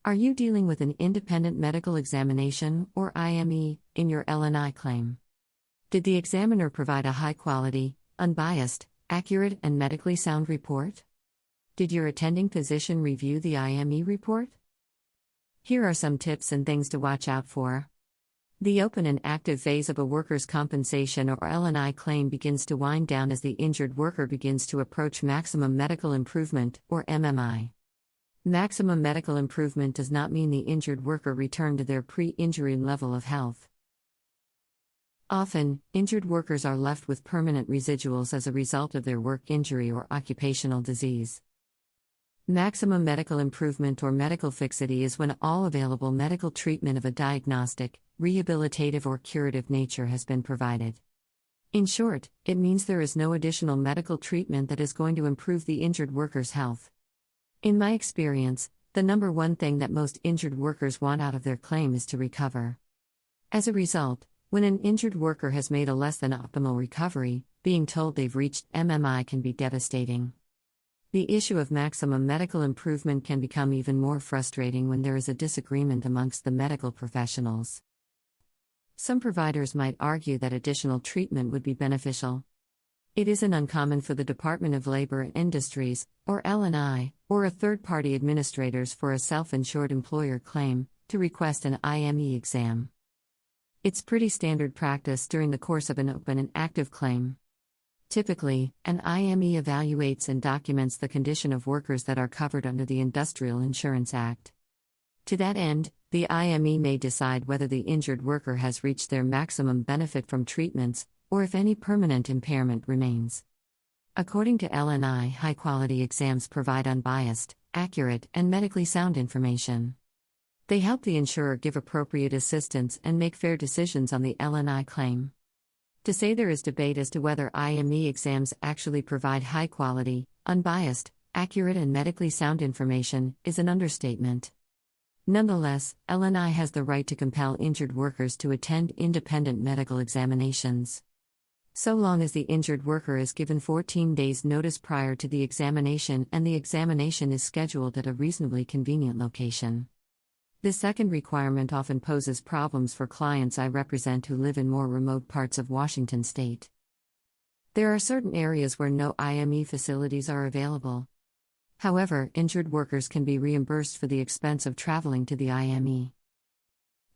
Are you dealing with an independent medical examination, or IME, in your L&I claim? Did the examiner provide a high-quality, unbiased, accurate, and medically sound report? Did your attending physician review the IME report? Here are some tips and things to watch out for. The open and active phase of a workers' compensation or L&I claim begins to wind down as the injured worker begins to approach maximum medical improvement, or MMI. Maximum medical improvement does not mean the injured worker returned to their pre-injury level of health. Often, injured workers are left with permanent residuals as a result of their work injury or occupational disease. Maximum medical improvement or medical fixity is when all available medical treatment of a diagnostic, rehabilitative, or curative nature has been provided. In short, it means there is no additional medical treatment that is going to improve the injured worker's health. In my experience, the number one thing that most injured workers want out of their claim is to recover. As a result, when an injured worker has made a less than optimal recovery, being told they've reached MMI can be devastating. The issue of maximum medical improvement can become even more frustrating when there is a disagreement amongst the medical professionals. Some providers might argue that additional treatment would be beneficial. It isn't uncommon for the Department of Labor and Industries, or L&I, or a third-party administrators for a self-insured employer claim, to request an IME exam. It's pretty standard practice during the course of an open and active claim. Typically, an IME evaluates and documents the condition of workers that are covered under the Industrial Insurance Act. To that end, the IME may decide whether the injured worker has reached their maximum benefit from treatments, or if any permanent impairment remains. According to L&I, high-quality exams provide unbiased, accurate, and medically sound information. They help the insurer give appropriate assistance and make fair decisions on the L&I claim. To say there is debate as to whether IME exams actually provide high-quality, unbiased, accurate, and medically sound information is an understatement. Nonetheless, L&I has the right to compel injured workers to attend independent medical examinations. So long as the injured worker is given 14 days' notice prior to the examination and the examination is scheduled at a reasonably convenient location. This second requirement often poses problems for clients I represent who live in more remote parts of Washington state. There are certain areas where no IME facilities are available. However, injured workers can be reimbursed for the expense of traveling to the IME.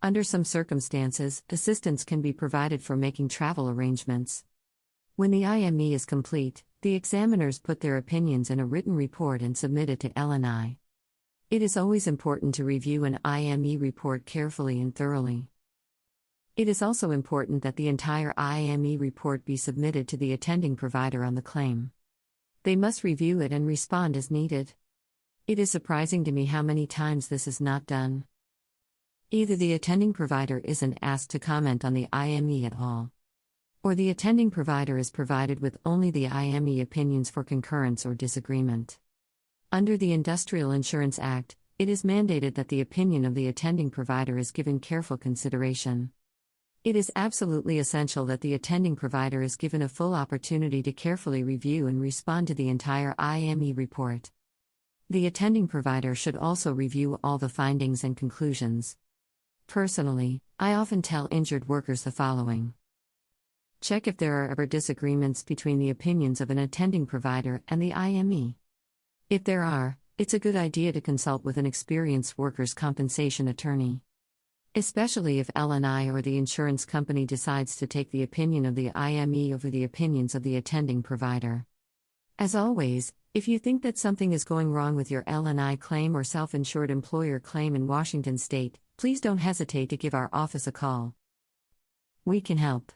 Under some circumstances, assistance can be provided for making travel arrangements. When the IME is complete, the examiners put their opinions in a written report and submit it to L&I. It is always important to review an IME report carefully and thoroughly. It is also important that the entire IME report be submitted to the attending provider on the claim. They must review it and respond as needed. It is surprising to me how many times this is not done. Either the attending provider isn't asked to comment on the IME at all, or the attending provider is provided with only the IME opinions for concurrence or disagreement. Under the Industrial Insurance Act, it is mandated that the opinion of the attending provider is given careful consideration. It is absolutely essential that the attending provider is given a full opportunity to carefully review and respond to the entire IME report. The attending provider should also review all the findings and conclusions. Personally, I often tell injured workers the following. Check if there are ever disagreements between the opinions of an attending provider and the IME. If there are, it's a good idea to consult with an experienced workers' compensation attorney. Especially if L&I or the insurance company decides to take the opinion of the IME over the opinions of the attending provider. As always, if you think that something is going wrong with your L&I claim or self-insured employer claim in Washington state, please don't hesitate to give our office a call. We can help.